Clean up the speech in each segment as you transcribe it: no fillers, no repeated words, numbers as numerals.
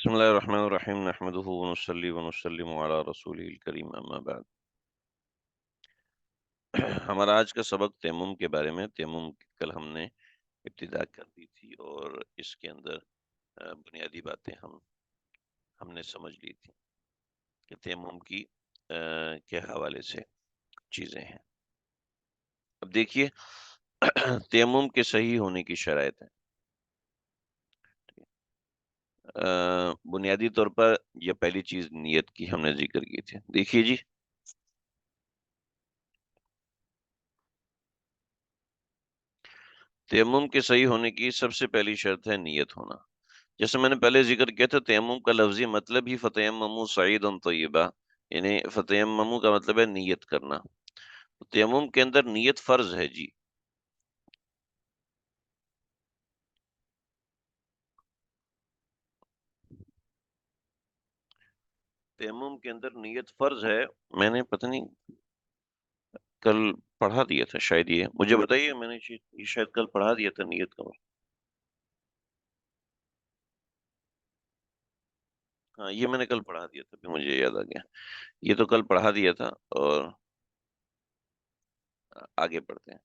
بسم اللہ الرحمن الرحیم نحمدہ ونصلی ونسلم علی رسولہ الکریم اما بعد۔ ہمارا آج کا سبق تیمم کے بارے میں۔ تیمم کل ہم نے ابتدا کر دی تھی اور اس کے اندر بنیادی باتیں ہم نے سمجھ لی تھی کہ تیمم کی کے حوالے سے چیزیں ہیں۔ اب دیکھیے تیمم کے صحیح ہونے کی شرائط ہیں۔ بنیادی طور پر یہ پہلی چیز نیت کی ہم نے ذکر کی تھی۔ دیکھیے جی، تیمم کے صحیح ہونے کی سب سے پہلی شرط ہے نیت ہونا۔ جیسے میں نے پہلے ذکر کیا تھا، تیمم کا لفظی مطلب ہی فتیمموا صعیدا طیبا، یعنی فتیمموا کا مطلب ہے نیت کرنا۔ تو تیمم کے اندر نیت فرض ہے جی۔ تیمم کے اندر نیت فرض ہے۔ میں نے پتہ نہیں کل پڑھا دیا تھا شاید، یہ مجھے بتائیے، میں نے یہ شاید کل پڑھا دیا تھا نیت کا۔ ہاں، یہ میں نے کل پڑھا دیا تھا، پھر مجھے یاد آ گیا، یہ تو کل پڑھا دیا تھا۔ اور آگے پڑھتے ہیں۔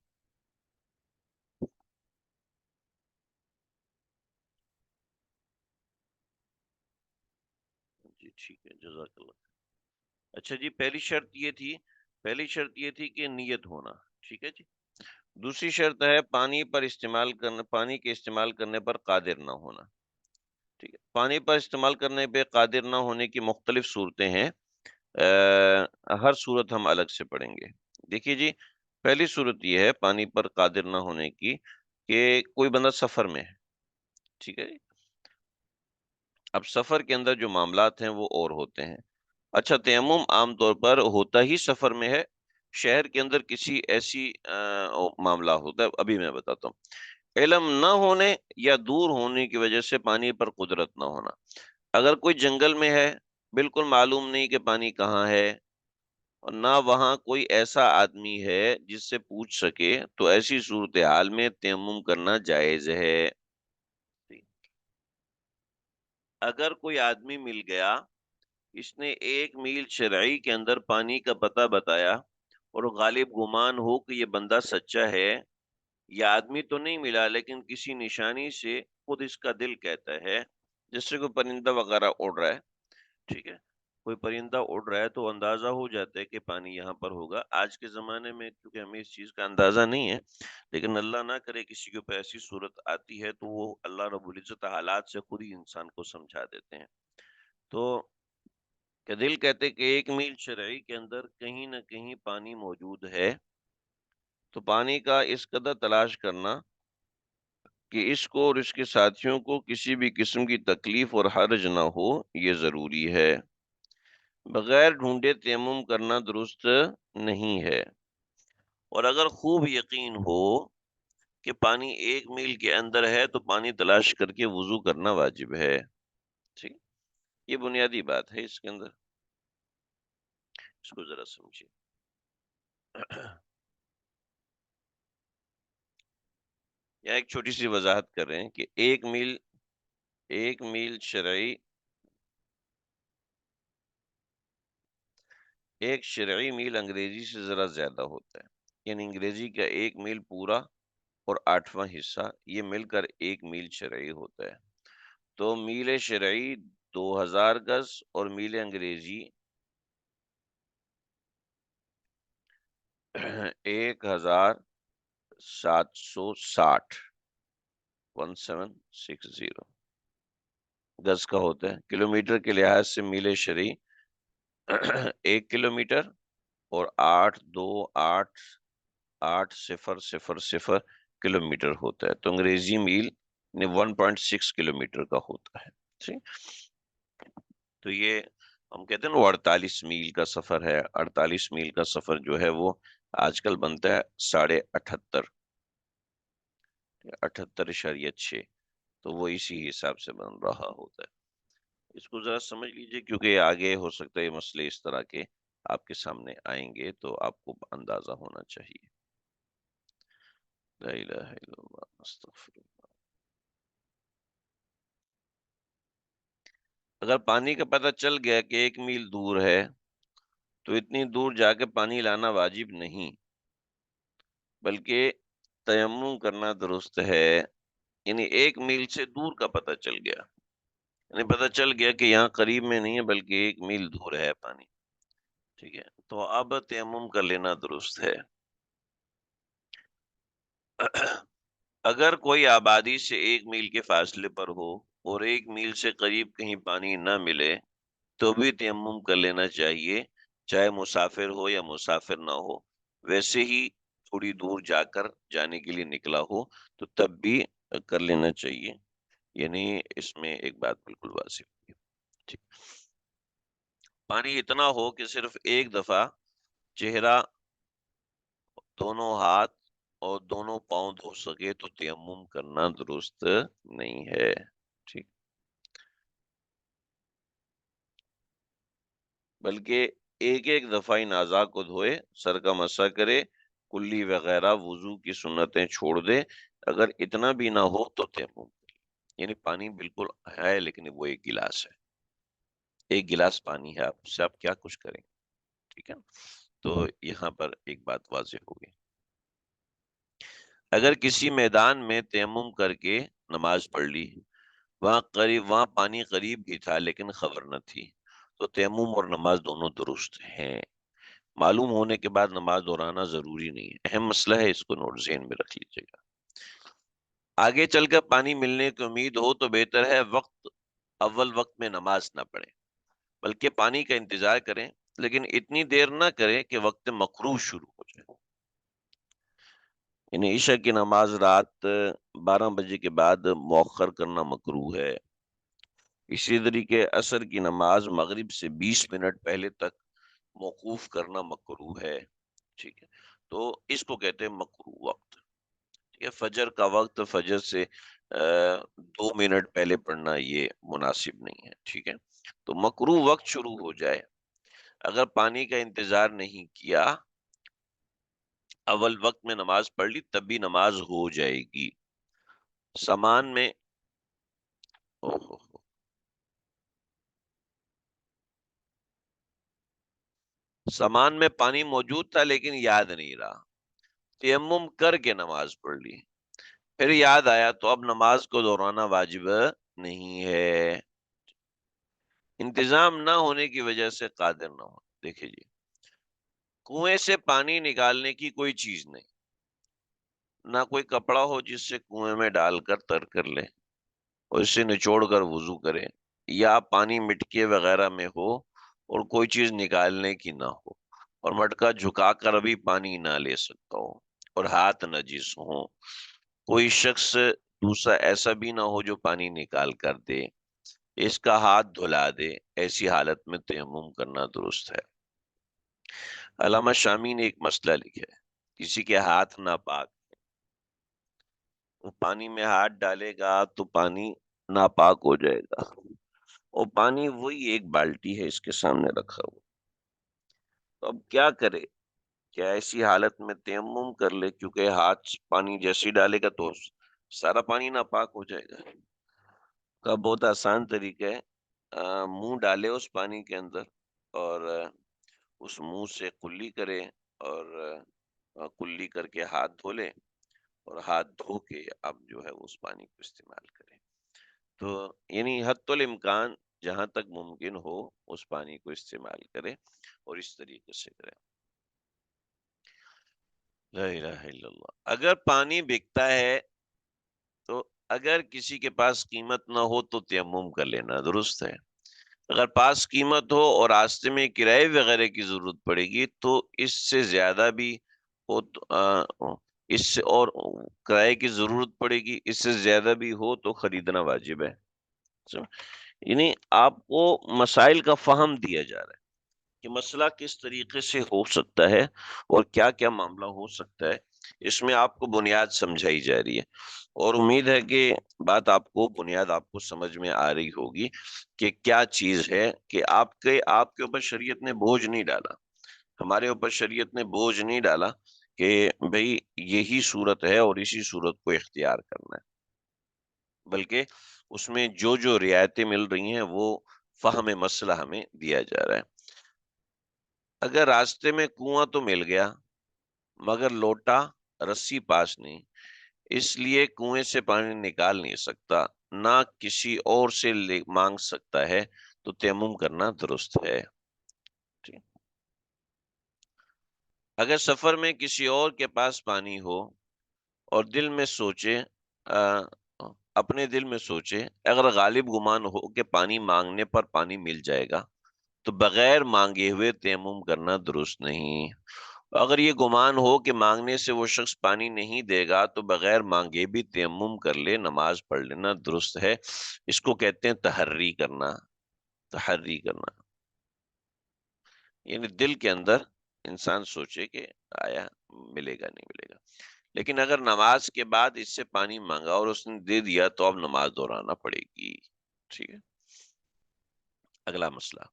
جی ٹھیک ہے، جزاک اللہ۔ اچھا جی، پہلی شرط یہ تھی کہ نیت ہونا، ٹھیک ہے جی۔ دوسری شرط ہے پانی کے استعمال کرنے پر قادر نہ ہونا، ٹھیک ہے۔ پانی پر استعمال کرنے پہ قادر نہ ہونے کی مختلف صورتیں ہیں، ہر صورت ہم الگ سے پڑھیں گے۔ دیکھیے جی، پہلی صورت یہ ہے پانی پر قادر نہ ہونے کی کہ کوئی بندہ سفر میں ہے، ٹھیک ہے جی۔ اب سفر کے اندر جو معاملات ہیں وہ اور ہوتے ہیں۔ اچھا، تیمم عام طور پر ہوتا ہی سفر میں ہے، شہر کے اندر کسی ایسی معاملہ ہوتا ہے، ابھی میں بتاتا ہوں۔ علم نہ ہونے یا دور ہونے کی وجہ سے پانی پر قدرت نہ ہونا۔ اگر کوئی جنگل میں ہے، بالکل معلوم نہیں کہ پانی کہاں ہے، اور نہ وہاں کوئی ایسا آدمی ہے جس سے پوچھ سکے، تو ایسی صورتحال میں تیمم کرنا جائز ہے۔ اگر کوئی آدمی مل گیا، اس نے 1 میل شرعی کے اندر پانی کا پتہ بتایا، اور غالب گمان ہو کہ یہ بندہ سچا ہے، یہ آدمی تو نہیں ملا لیکن کسی نشانی سے خود اس کا دل کہتا ہے، جس سے کوئی پرندہ وغیرہ اڑ رہا ہے، ٹھیک ہے، کوئی پرندہ اڑ رہا ہے تو اندازہ ہو جاتا ہے کہ پانی یہاں پر ہوگا۔ آج کے زمانے میں کیونکہ ہمیں اس چیز کا اندازہ نہیں ہے، لیکن اللہ نہ کرے کسی کے اوپر ایسی صورت آتی ہے تو وہ اللہ رب العزت حالات سے خود ہی انسان کو سمجھا دیتے ہیں۔ تو کہ دل کہتے کہ 1 میل شرعی کے اندر کہیں نہ کہیں پانی موجود ہے، تو پانی کا اس قدر تلاش کرنا کہ اس کو اور اس کے ساتھیوں کو کسی بھی قسم کی تکلیف اور حرج نہ ہو، یہ ضروری ہے۔ بغیر ڈھونڈے تیمم کرنا درست نہیں ہے۔ اور اگر خوب یقین ہو کہ پانی 1 میل کے اندر ہے تو پانی تلاش کر کے وضو کرنا واجب ہے، ٹھیک۔ یہ بنیادی بات ہے اس کے اندر، اس کو ذرا سمجھیے۔ یا ایک چھوٹی سی وضاحت کر رہے ہیں کہ 1 میل شرعی، ایک شرعی میل انگریزی سے ذرا زیادہ ہوتا ہے، یعنی انگریزی کا 1 میل پورا اور 8واں حصہ، یہ مل کر 1 میل شرعی ہوتا ہے۔ تو میل شرعی 2000 گز اور میل انگریزی 1760 1760 گز کا ہوتا ہے۔ کلومیٹر کے لحاظ سے میل شرعی 1 کلومیٹر اور 828.800 کلومیٹر ہوتا ہے۔ تو انگریزی میل 1.6 کلومیٹر کا ہوتا ہے، ٹھیک۔ تو یہ ہم کہتے ہیں نا وہ 48 میل کا سفر ہے، 48 میل کا سفر جو ہے وہ آج کل بنتا ہے 78.5، 78.6، تو وہ اسی حساب سے بن رہا ہوتا ہے۔ اس کو ذرا سمجھ لیجئے، کیونکہ آگے ہو سکتا ہے یہ مسئلے اس طرح کے آپ کے سامنے آئیں گے، تو آپ کو اندازہ ہونا چاہیے۔ لا الہ الا اللہ، استغفر اللہ۔ اگر پانی کا پتہ چل گیا کہ 1 میل دور ہے تو اتنی دور جا کے پانی لانا واجب نہیں، بلکہ تیمم کرنا درست ہے۔ یعنی 1 میل سے دور کا پتہ چل گیا، یعنی پتہ چل گیا کہ یہاں قریب میں نہیں ہے بلکہ 1 میل دور ہے پانی، ٹھیک ہے، تو اب تیمم کر لینا درست ہے۔ اگر کوئی آبادی سے 1 میل کے فاصلے پر ہو اور 1 میل سے قریب کہیں پانی نہ ملے تو بھی تیمم کر لینا چاہیے، چاہے مسافر ہو یا مسافر نہ ہو۔ ویسے ہی تھوڑی دور جا کر جانے کے لیے نکلا ہو تو تب بھی کر لینا چاہیے، یعنی اس میں ایک بات بالکل واضح ہوگی۔ ٹھیک۔ پانی اتنا ہو کہ صرف ایک دفعہ چہرہ، دونوں ہاتھ اور دونوں پاؤں دھو سکے تو تیمم کرنا درست نہیں ہے۔ ٹھیک۔ بلکہ ایک ایک دفعہ ان اعضاء کو دھوئے، سر کا مسح کرے، کلی وغیرہ وضو کی سنتیں چھوڑ دے۔ اگر اتنا بھی نہ ہو تو تیمم، یعنی پانی بالکل ہے لیکن وہ 1 گلاس ہے، 1 گلاس پانی ہے، آپ سے آپ کیا کچھ کریں گے؟ ٹھیک ہے، تو یہاں پر ایک بات واضح ہوگی۔ اگر کسی میدان میں تیمم کر کے نماز پڑھ لی، وہاں پانی قریب بھی تھا لیکن خبر نہ تھی، تو تیمم اور نماز دونوں درست ہیں۔ معلوم ہونے کے بعد نماز دہرانا ضروری نہیں ہے، اہم مسئلہ ہے، اس کو نوٹ ذہن میں رکھ لیجیے گا۔ آگے چل کر پانی ملنے کی امید ہو تو بہتر ہے اول وقت میں نماز نہ پڑھیں، بلکہ پانی کا انتظار کریں، لیکن اتنی دیر نہ کریں کہ وقت مکروہ شروع ہو جائے۔ یعنی عشاء کی نماز رات 12 بجے کے بعد مؤخر کرنا مکروہ ہے۔ اسی طریقے عصر کی نماز مغرب سے 20 منٹ پہلے تک موقوف کرنا مکروہ ہے، ٹھیک ہے، تو اس کو کہتے ہیں مکروہ وقت۔ ٹھیک ہے، فجر کا وقت فجر سے 2 منٹ پہلے پڑھنا یہ مناسب نہیں ہے، ٹھیک ہے، تو مکروہ وقت شروع ہو جائے، اگر پانی کا انتظار نہیں کیا، اول وقت میں نماز پڑھ لی، تب بھی نماز ہو جائے گی۔ سامان میں اوہ اوہ اوہ، سامان میں پانی موجود تھا لیکن یاد نہیں رہا، تیمم کر کے نماز پڑھ لی، پھر یاد آیا تو اب نماز کو دہرانا واجب نہیں ہے۔ انتظام نہ ہونے کی وجہ سے قادر نہ ہو، دیکھیے جی، کنویں سے پانی نکالنے کی کوئی چیز نہیں، نہ کوئی کپڑا ہو جس سے کنویں میں ڈال کر تر کر لے اور اسے نچوڑ کر وضو کرے، یا پانی مٹکے وغیرہ میں ہو اور کوئی چیز نکالنے کی نہ ہو اور مٹکا جھکا کر ابھی پانی نہ لے سکتا ہو اور ہاتھ نجس ہو، کوئی شخص دوسرا ایسا بھی نہ ہو جو پانی نکال کر دے، اس کا ہاتھ دھلا دے، ایسی حالت میں تیمم کرنا درست ہے۔ علامہ شامی نے ایک مسئلہ لکھا ہے، کسی کے ہاتھ ناپاک، وہ پانی میں ہاتھ ڈالے گا تو پانی ناپاک ہو جائے گا، اور پانی وہی ایک بالٹی ہے اس کے سامنے رکھا ہوا، تو اب کیا کرے؟ کیا ایسی حالت میں تیمم کر لے کیونکہ ہاتھ پانی جیسے ہی ڈالے گا تو سارا پانی ناپاک ہو جائے گا؟ کا بہت آسان طریقہ ہے، منہ ڈالے اس پانی کے اندر اور اس منہ سے کلی کرے اور کلی کر کے ہاتھ دھو لے اور ہاتھ دھو کے اب جو ہے اس پانی کو استعمال کرے، تو یعنی حتی الامکان جہاں تک ممکن ہو اس پانی کو استعمال کرے اور اس طریقے سے کرے۔ لا الہ الا اللہ۔ اگر پانی بکتا ہے تو اگر کسی کے پاس قیمت نہ ہو تو تیمم کر لینا درست ہے، اگر پاس قیمت ہو اور راستے میں کرائے وغیرہ کی ضرورت پڑے گی تو اس سے زیادہ بھی ہو تو اس سے اور کرائے کی ضرورت پڑے گی، اس سے زیادہ بھی ہو تو خریدنا واجب ہے۔ یعنی آپ کو مسائل کا فہم دیا جا رہا ہے کہ مسئلہ کس طریقے سے ہو سکتا ہے اور کیا کیا معاملہ ہو سکتا ہے، اس میں آپ کو بنیاد سمجھائی جا رہی ہے، اور امید ہے کہ بات آپ کو بنیاد آپ کو سمجھ میں آ رہی ہوگی کہ کیا چیز ہے کہ آپ کے اوپر شریعت نے بوجھ نہیں ڈالا، ہمارے اوپر شریعت نے بوجھ نہیں ڈالا کہ بھئی یہی صورت ہے اور اسی صورت کو اختیار کرنا ہے، بلکہ اس میں جو جو رعایتیں مل رہی ہیں وہ فہم مسئلہ ہمیں دیا جا رہا ہے۔ اگر راستے میں کنواں تو مل گیا مگر لوٹا رسی پاس نہیں، اس لیے کنویں سے پانی نکال نہیں سکتا، نہ کسی اور سے مانگ سکتا ہے، تو تیمم کرنا درست ہے۔ ٹھیک۔ اگر سفر میں کسی اور کے پاس پانی ہو اور دل میں سوچے آ، اپنے دل میں سوچے اگر غالب گمان ہو کہ پانی مانگنے پر پانی مل جائے گا تو بغیر مانگے ہوئے تیمم کرنا درست نہیں۔ اگر یہ گمان ہو کہ مانگنے سے وہ شخص پانی نہیں دے گا تو بغیر مانگے بھی تیمم کر لے، نماز پڑھ لینا درست ہے۔ اس کو کہتے ہیں تحری کرنا۔ تحری کرنا یعنی دل کے اندر انسان سوچے کہ آیا ملے گا نہیں ملے گا، لیکن اگر نماز کے بعد اس سے پانی مانگا اور اس نے دے دیا تو اب نماز دہرانا پڑے گی۔ ٹھیک ہے۔ اگلا مسئلہ،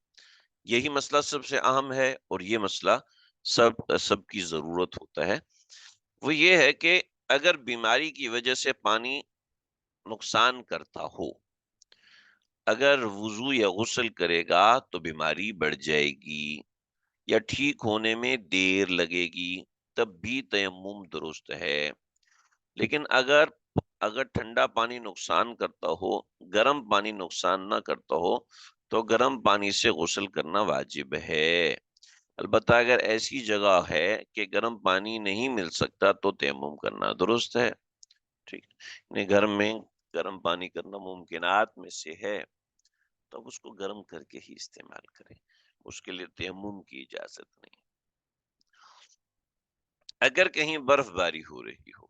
یہی مسئلہ سب سے اہم ہے اور یہ مسئلہ سب کی ضرورت ہوتا ہے، وہ یہ ہے کہ اگر بیماری کی وجہ سے پانی نقصان کرتا ہو، اگر وضو یا غسل کرے گا تو بیماری بڑھ جائے گی یا ٹھیک ہونے میں دیر لگے گی، تب بھی تیمم درست ہے۔ لیکن اگر ٹھنڈا پانی نقصان کرتا ہو، گرم پانی نقصان نہ کرتا ہو تو گرم پانی سے غسل کرنا واجب ہے۔ البتہ اگر ایسی جگہ ہے کہ گرم پانی نہیں مل سکتا تو تیمم کرنا درست ہے۔ ٹھیک، یعنی گھر میں گرم پانی کرنا ممکنات میں سے ہے تو اب اس کو گرم کر کے ہی استعمال کریں، اس کے لیے تیمم کی اجازت نہیں۔ اگر کہیں برف باری ہو رہی ہو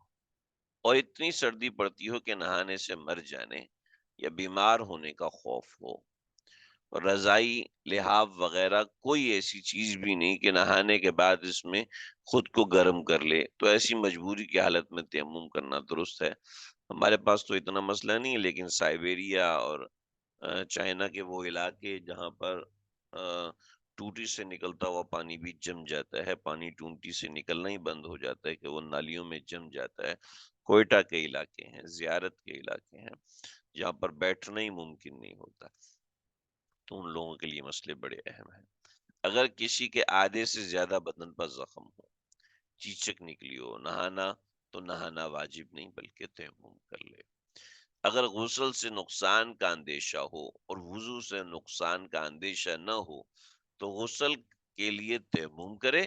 اور اتنی سردی پڑتی ہو کہ نہانے سے مر جانے یا بیمار ہونے کا خوف ہو، اور رضائی لحاف وغیرہ کوئی ایسی چیز بھی نہیں کہ نہانے کے بعد اس میں خود کو گرم کر لے، تو ایسی مجبوری کی حالت میں تیمم کرنا درست ہے۔ ہمارے پاس تو اتنا مسئلہ نہیں ہے، لیکن سائبیریا اور چائنا کے وہ علاقے جہاں پر ٹوٹی سے نکلتا ہوا پانی بھی جم جاتا ہے، پانی ٹونٹی سے نکلنا ہی بند ہو جاتا ہے کہ وہ نالیوں میں جم جاتا ہے۔ کوئٹہ کے علاقے ہیں، زیارت کے علاقے ہیں جہاں پر بیٹھنا ہی ممکن نہیں ہوتا، تو ان لوگوں کے لیے مسئلے بڑے اہم ہیں۔ اگر کسی کے آدھے سے زیادہ بدن پر زخم ہو، چیچک نکلی ہو، نہانا تو نہانا واجب نہیں بلکہ تیمم کر لے۔ اگر غسل سے نقصان کا اندیشہ ہو اور وضو سے نقصان کا اندیشہ نہ ہو تو غسل کے لیے تیمم کرے،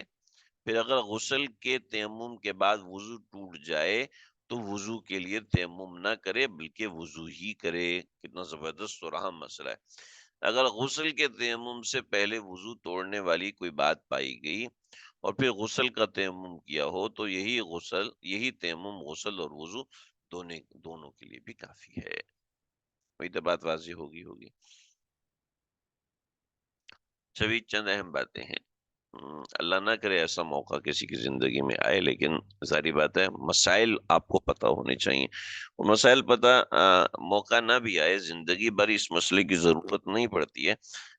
پھر اگر غسل کے تیمم کے بعد وضو ٹوٹ جائے تو وضو کے لیے تیمم نہ کرے بلکہ وضو ہی کرے۔ کتنا زبردست اور اہم مسئلہ ہے۔ اگر غسل کے تیمم سے پہلے وضو توڑنے والی کوئی بات پائی گئی اور پھر غسل کا تیمم کیا ہو تو یہی تیمم غسل اور وضو دونوں کے لیے بھی کافی ہے۔ وہی تو بات واضح ہوگی۔ سبھی چند اہم باتیں ہیں، اللہ نہ کرے ایسا موقع کسی کی زندگی میں آئے، لیکن ساری بات ہے مسائل آپ کو پتہ ہونے چاہیے۔ وہ مسائل موقع نہ بھی آئے، زندگی بھر اس مسئلے کی ضرورت نہیں پڑتی ہے،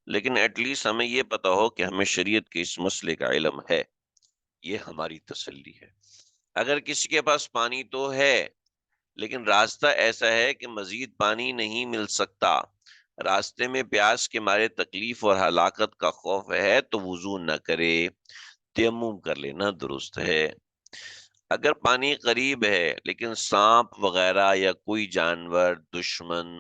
لیکن ایٹ لیسٹ ہمیں یہ پتہ ہو کہ ہمیں شریعت کے اس مسئلے کا علم ہے، یہ ہماری تسلی ہے۔ اگر کسی کے پاس پانی تو ہے لیکن راستہ ایسا ہے کہ مزید پانی نہیں مل سکتا، راستے میں پیاس کے مارے تکلیف اور ہلاکت کا خوف ہے تو وضو نہ کرے، تیمم کر لینا درست ہے۔ اگر پانی قریب ہے لیکن سانپ وغیرہ یا کوئی جانور دشمن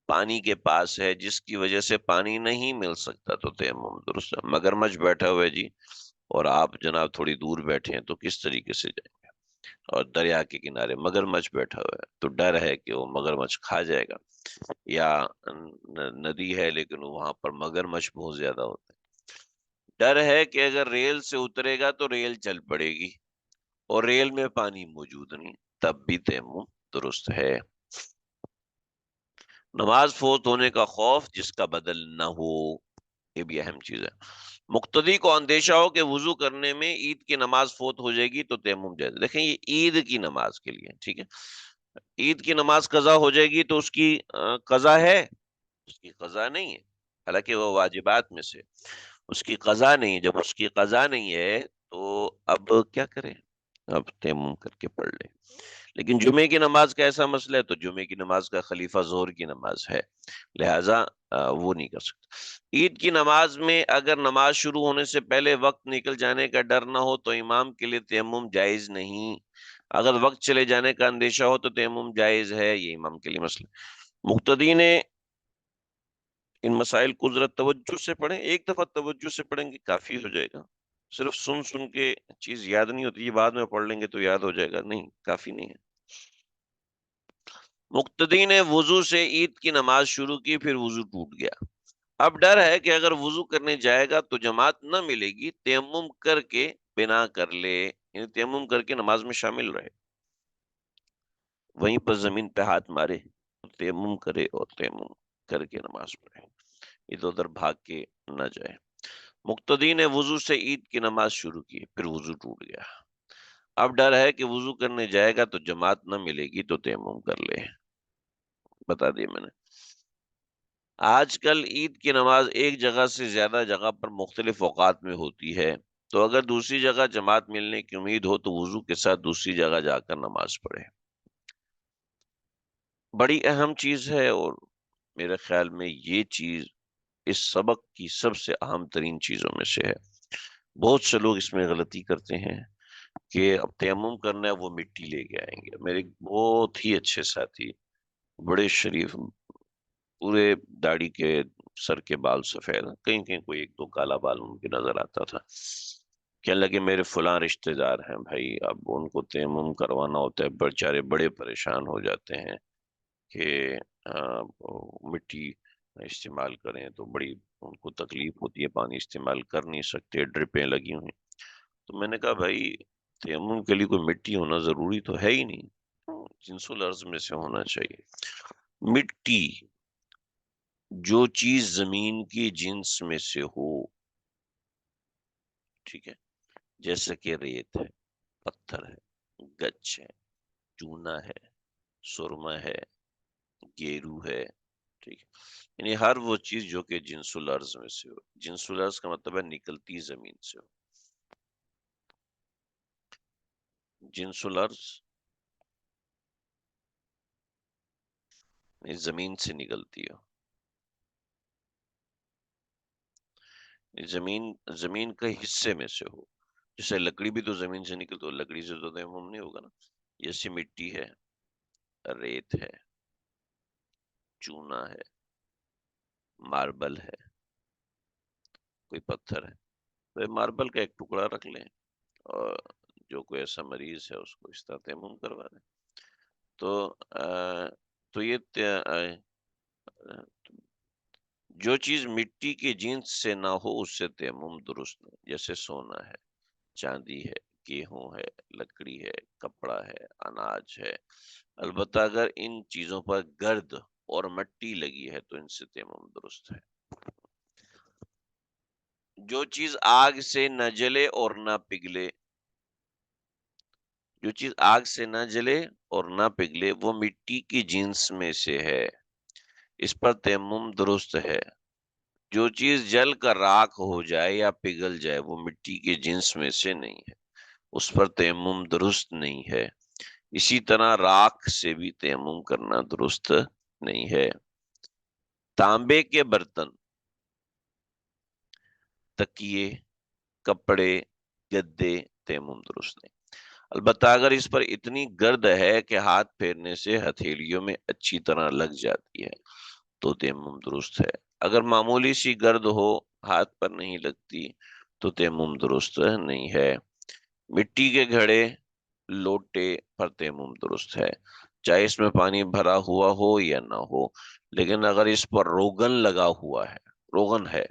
پانی کے پاس ہے جس کی وجہ سے پانی نہیں مل سکتا تو تیمم درست ہے۔ مگرمچھ بیٹھا ہوا ہے جی، اور آپ جناب تھوڑی دور بیٹھے ہیں تو کس طریقے سے جائیں گے؟ اور دریا کے کنارے مگرمچھ بیٹھا ہوا ہے تو ڈر ہے کہ وہ مگرمچھ کھا جائے گا، یا ندی ہے لیکن وہاں پر مگرمچھ بہت زیادہ ہوتے ہیں، ڈر ہے کہ اگر ریل سے اترے گا تو ریل چل پڑے گی اور ریل میں پانی موجود نہیں، تب بھی تیمم درست ہے۔ نماز فوت ہونے کا خوف جس کا بدل نہ ہو، یہ بھی اہم چیز ہے۔ مقتدی کو اندیشہ ہو کہ وضو کرنے میں عید کی نماز فوت ہو جائے گی تو تیمم جائز۔ دیکھیں یہ عید کی نماز کے لیے، ٹھیک ہے، عید کی نماز قضا ہو جائے گی تو اس کی قضا ہے، اس کی قضا نہیں ہے، حالانکہ وہ واجبات میں سے اس کی قضا نہیں ہے۔ جب اس کی قضا نہیں ہے تو اب کیا کریں؟ اب تیمم کر کے پڑھ لیں۔ لیکن جمعے کی نماز کا ایسا مسئلہ ہے تو جمعے کی نماز کا خلیفہ ظہر کی نماز ہے، لہٰذا وہ نہیں کر سکتا۔ عید کی نماز میں اگر نماز شروع ہونے سے پہلے وقت نکل جانے کا ڈر نہ ہو تو امام کے لیے تیمم جائز نہیں، اگر وقت چلے جانے کا اندیشہ ہو تو تیمم جائز ہے، یہ امام کے لیے مسئلہ۔ مقتدی نے ان مسائل کو ذرا توجہ سے پڑھیں، ایک دفعہ توجہ سے پڑھیں گے کافی ہو جائے گا، صرف سن سن کے چیز یاد نہیں ہوتی، یہ بعد میں پڑھ لیں گے تو یاد ہو جائے گا، نہیں، کافی نہیں ہے۔ مقتدی نے وضو سے عید کی نماز شروع کی، پھر وضو ٹوٹ گیا، اب ڈر ہے کہ اگر وضو کرنے جائے گا تو جماعت نہ ملے گی، تیمم کر کے بنا کر لے، یعنی تیمم کر کے نماز میں شامل رہے، وہیں پر زمین پہ ہاتھ مارے، تیمم کرے اور تیمم کر کے نماز پڑھے، ادھر ادھر بھاگ کے نہ جائے۔ مقتدی نے وضو سے عید کی نماز شروع کی، پھر وضو ٹوٹ گیا، اب ڈر ہے کہ وضو کرنے جائے گا تو جماعت نہ ملے گی تو تیمم کر لے، بتا دیا میں نے۔ آج کل عید کی نماز ایک جگہ سے زیادہ جگہ پر مختلف اوقات میں ہوتی ہے، تو اگر دوسری جگہ جماعت ملنے کی امید ہو تو وضو کے ساتھ دوسری جگہ جا کر نماز پڑھے، بڑی اہم چیز ہے، اور میرے خیال میں یہ چیز اس سبق کی سب سے اہم ترین چیزوں میں سے ہے۔ بہت سے لوگ اس میں غلطی کرتے ہیں کہ اب تیمم کرنا ہے وہ مٹی لے کے آئیں گے۔ میرے ایک بہت ہی اچھے ساتھی، بڑے شریف، پورے داڑھی کے، سر کے بال سفید، کہیں کہیں کوئی ایک دو کالا بال ان کے نظر آتا تھا، کہنے لگے میرے فلاں رشتہ دار ہیں بھائی، اب ان کو تیمم کروانا ہوتا ہے، بیچارے بڑے پریشان ہو جاتے ہیں کہ مٹی استعمال کریں تو بڑی ان کو تکلیف ہوتی ہے، پانی استعمال کر نہیں سکتے، ڈرپیں لگی ہوئی۔ تو میں نے کہا بھائی تیمم کے لیے کوئی مٹی ہونا ضروری تو ہے ہی نہیں، جنس الارض میں سے ہونا چاہیے۔ مٹی، جو چیز زمین کی جنس میں سے ہو، ٹھیک ہے، جیسے کہ ریت ہے، پتھر ہے، گچ ہے، چونا ہے، سرما ہے، گیرو ہے، ٹھیک ہے، یعنی ہر وہ چیز جو کہ جنس الارض میں سے ہو، جنس الارض کا مطلب ہے نکلتی زمین سے ہو، جنس الارض یعنی زمین سے نکلتی ہو، زمین کے حصے میں سے ہو، جیسے لکڑی بھی تو زمین سے نکلتی ہو، لکڑی سے تو تیمم نہیں ہوگا نا، جیسے مٹی ہے، ریت ہے، چونا ہے، ماربل ہے، کوئی پتھر ہے، تو ماربل کا ایک ٹکڑا رکھ لیں، اور جو کوئی ایسا مریض ہے اس کو اس طرح تیمم کروا دیں، تو تو یہ جو چیز مٹی کی جنس سے نہ ہو اس سے تیمم درست نہیں، جیسے سونا ہے، چاندی ہے، گیہوں ہے، لکڑی ہے، کپڑا ہے، اناج ہے، البتہ اگر ان چیزوں پر گرد اور مٹی لگی ہے تو ان سے تیمم درست ہے۔ جو چیز آگ سے نہ جلے اور نہ پگھلے، جو چیز آگ سے نہ جلے اور نہ پگھلے وہ مٹی کی جنس میں سے ہے، اس پر تیمم درست ہے۔ جو چیز جل کر راکھ ہو جائے یا پگھل جائے وہ مٹی کی جنس میں سے نہیں ہے، اس پر تیمم درست نہیں ہے، اسی طرح راکھ سے بھی تیمم کرنا درست نہیں ہے۔ تانبے کے برتن، تکیے، کپڑے، گدے، تیمم درست نہیں، البتہ اگر اس پر اتنی گرد ہے کہ ہاتھ پھیرنے سے ہتھیلیوں میں اچھی طرح لگ جاتی ہے تو تیمم درست ہے، اگر معمولی سی گرد ہو، ہاتھ پر نہیں لگتی تو تیمم درست نہیں ہے۔ مٹی کے گھڑے، لوٹے پر تیمم درست ہے، چاہے اس میں پانی بھرا ہوا ہو یا نہ ہو، لیکن اگر اس پر روغن لگا ہوا ہے، روغن ہے،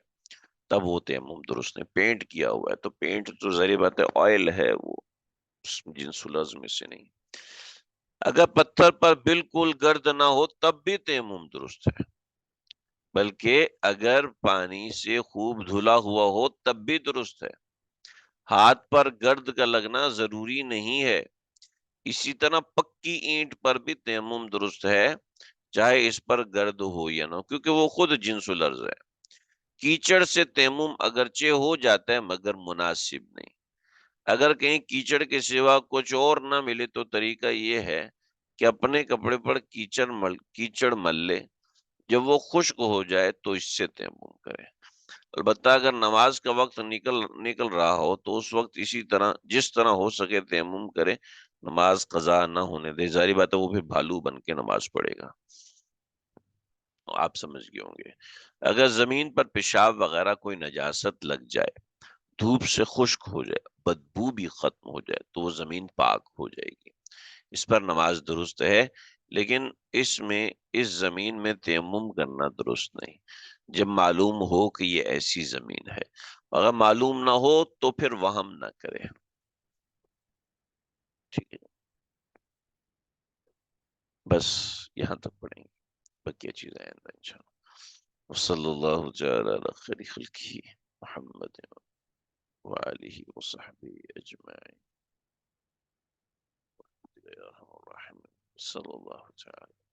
تب وہ تیمم درست نہیں، پینٹ کیا ہوا ہے تو پینٹ تو ظاہر بات ہے آئل ہے، وہ جنس الارض میں سے نہیں۔ اگر پتھر پر بالکل گرد نہ ہو تب بھی تیمم درست ہے، بلکہ اگر پانی سے خوب دھلا ہوا ہو تب بھی درست ہے، ہاتھ پر گرد کا لگنا ضروری نہیں ہے، اسی طرح پکی اینٹ پر بھی تیمم درست ہے، چاہے اس پر گرد ہو یا نہ ہو، کیونکہ وہ خود جنس الارض ہے۔ کیچڑ سے تیمم اگرچہ ہو جاتا ہے مگر مناسب نہیں، اگر کہیں کیچڑ کے سوا کچھ اور نہ ملے تو طریقہ یہ ہے کہ اپنے کپڑے پر کیچڑ مل لے، جب وہ خشک ہو جائے تو اس سے تیمم کرے۔ البتہ اگر نماز کا وقت نکل رہا ہو تو اس وقت اسی طرح جس طرح ہو سکے تیمم کرے، نماز قضا نہ ہونے دے۔ ظاہری بات ہے وہ پھر بھالو بن کے نماز پڑھے گا۔ آپ سمجھ گئے ہوں گے۔ اگر زمین پر پیشاب وغیرہ کوئی نجاست لگ جائے، دھوپ سے خشک ہو جائے، بدبو بھی ختم ہو جائے تو وہ زمین پاک ہو جائے گی، اس پر نماز درست ہے، لیکن اس زمین میں تیمم کرنا درست نہیں جب معلوم ہو کہ یہ ایسی زمین ہے۔ اگر معلوم نہ ہو تو پھر وہم نہ کرے۔ ٹھیک ہے، بس یہاں تک پڑھیں گے، بقیہ چیزیں آئندہ انشاءاللہ۔ وصلی اللہ تعالی علی خیر خلقہ محمد وآلہ وصحبہ اجمعین۔ یا ارحم الراحمین، صلی اللہ تعالی